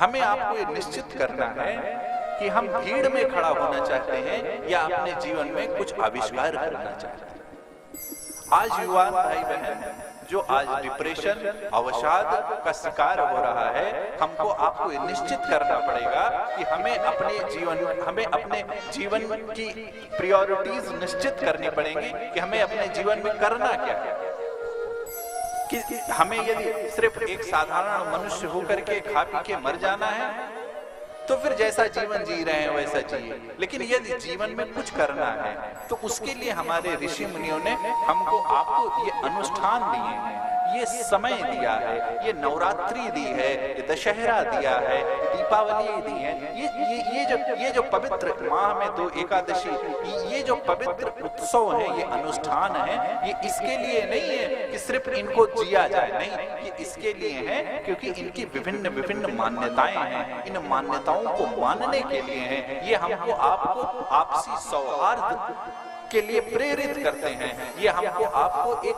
हमें आपको ये निश्चित करना है कि हम भीड़ में खड़ा होना चाहते हैं या अपने जीवन में कुछ आविष्कार करना चाहते हैं। आज युवा भाई बहन जो आज डिप्रेशन, अवसाद का शिकार हो रहा है, हमको आपको ये निश्चित करना पड़ेगा कि हमें अपने जीवन की प्रायोरिटीज निश्चित करनी पड़ेंगी कि हमें अपने जीवन में करना क्या है। कि हमें यदि सिर्फ एक साधारण मनुष्य होकर के खा पी के मर जाना है तो फिर जैसा जीवन जी रहे हैं वैसा जिए, लेकिन यदि जीवन में कुछ करना है तो उसके लिए हमारे ऋषि मुनियों ने हमको आपको ये अनुष्ठान दिए हैं, ये समय दिया है, ये नवरात्रि दी है, ये दशहरा दिया है, दीपावली दी है, ये जो पवित्र माह में 2 एकादशी, ये जो पवित्र उत्सव है, ये अनुष्ठान है, ये इसके लिए नहीं है कि सिर्फ इनको जिया जाए, नहीं, ये इसके लिए है क्योंकि इनकी विभिन्न विभिन्न मान्यताएं हैं। इन मान्यताओं को मानने के लिए हैं, ये हमको आपको आपसी सौहार्द के लिए प्रेरित करते हैं, ये हमको आपको एक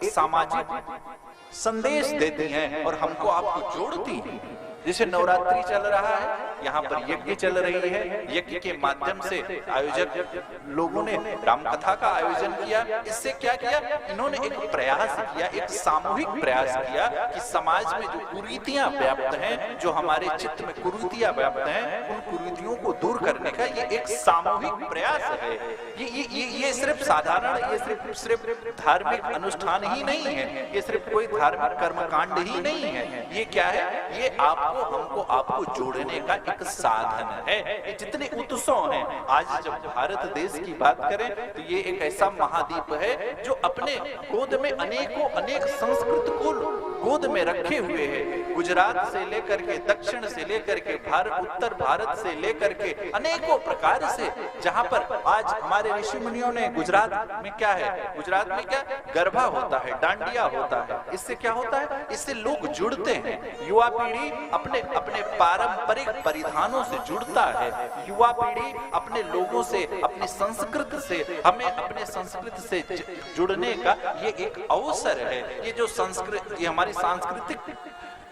सामाजिक संदेश देती हैं और हमको आपको जोड़ती हैं। जैसे नवरात्रि चल रहा है, यहाँ पर यज्ञ चल रही है, यज्ञ के माध्यम से आयोजक लोगों ने रामकथा का आयोजन किया। इससे क्या किया, इन्होंने एक प्रयास किया, एक सामूहिक प्रयास किया कि समाज में जो कुरीतियां व्याप्त हैं, जो हमारे चित्त में कुरीतियां व्याप्त हैं, उन कुरीतियों को दूर करने का ये एक सामूहिक प्रयास है। ये सिर्फ साधारण, ये सिर्फ धार्मिक अनुष्ठान ही नहीं है, ये सिर्फ कोई धार्मिक कर्मकांड ही नहीं है। ये क्या है, ये आपको जोड़ने का एक साधन है। ये जितने उत्सव हैं, आज जब भारत देश की बात करें तो ये एक ऐसा महाद्वीप है जो अपने गोद में अनेक संस्कृत को गोद में रखे हुए है। गुजरात से लेकर के, दक्षिण से लेकर के, उत्तर भारत से लेकर के अनेकों प्रकार से, जहां पर आज हमारे ऋषि मुनियों ने गुजरात में क्या है, गुजरात में क्या गरबा होता है, डांडिया होता है। इससे क्या होता है, इससे लोग जुड़ते हैं। युवा पीढ़ी अपने पारंपरिक परिधानों से जुड़ता है। युवा पीढ़ी अपने लोगों से, अपनी संस्कृति से, हमें अपने संस्कृति से जुड़ने का ये एक अवसर है। ये हमारी सांस्कृतिक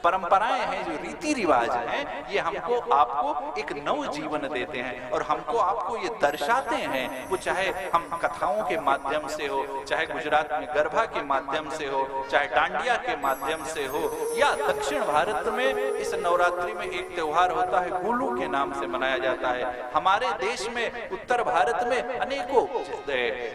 परंपराएं हैं, जो रीति रिवाज हैं, ये हमको आपको एक नव जीवन देते हैं और हमको आपको ये दर्शाते हैं। वो चाहे हम कथाओं के माध्यम से हो, चाहे गुजरात में गरबा के माध्यम से हो, चाहे डांडिया के माध्यम से हो, या दक्षिण भारत में इस नवरात्रि में एक त्योहार होता है, गुलू के नाम से मनाया जाता है। हमारे देश में, उत्तर भारत में अनेकों,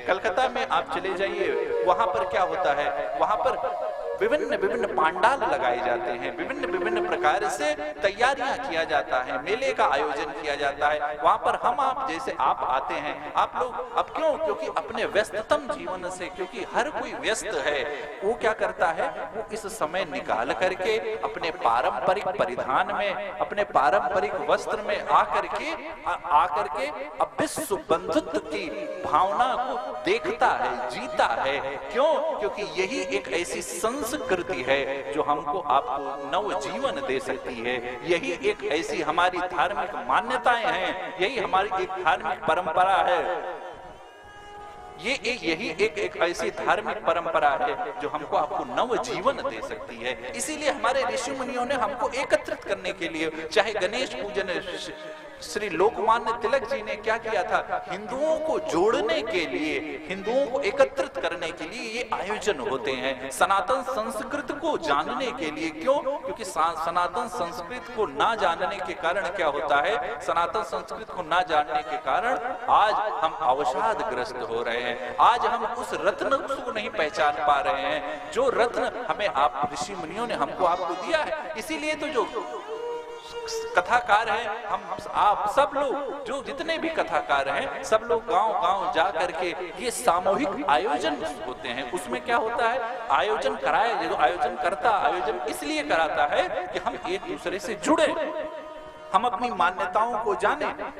कलकत्ता में आप चले जाइए, वहां पर क्या होता है, वहां पर विभिन्न पांडाल लगाए जाते हैं, विभिन्न प्रकार से तैयारियां किया जाता है, मेले का आयोजन किया जाता है। वहां पर आप जैसे आप आते हैं, आप लोग अब क्यों, क्योंकि अपने व्यस्ततम जीवन से, क्योंकि हर कोई व्यस्त है, वो क्या करता है, वो इस समय निकाल करके अपने पारंपरिक परिधान में, अपने पारंपरिक वस्त्र में आकर के अब विश्व बंधुत्व की भावना को देखता है, जीता है। क्यों, क्योंकि यही एक ऐसी संस्कृति है जो हमको आपको नव जीवन दे सकती है। यही एक ऐसी हमारी धार्मिक मान्यताएं हैं, यही हमारी एक धार्मिक परंपरा है। यही एक ऐसी धार्मिक परंपरा है जो हमको आपको नव जीवन दे सकती है। इसीलिए हमारे ऋषि मुनियों ने हमको एकत्रित करने के लिए, चाहे गणेश पूजन, श्री लोकमान्य तिलक जी ने क्या किया था, हिंदुओं को जोड़ने के लिए, हिंदुओं को एकत्रित करने के लिए ये आयोजन होते हैं, सनातन संस्कृति को जानने के लिए। क्यों, क्योंकि सनातन संस्कृति को ना जानने के कारण क्या होता है, सनातन संस्कृति को ना जानने के कारण आज हम अवसादग्रस्त हो रहे हैं। आज हम उस रत्न को नहीं पहचान पा रहे हैं जो रत्न हमें आप ऋषि मुनियों ने हमको आपको दिया है। इसीलिए तो जो कथाकार हैं, आप सब लोग, जो जितने भी कथाकार हैं, सब लोग गांव-गांव जा करके ये सामूहिक आयोजन होते हैं। उसमें क्या होता है, आयोजन कराए, जो आयोजन करता, आयोजन इसलिए कराता है कि हम एक दूसरे से जुड़े, हम अपनी मान्यताओं को जाने।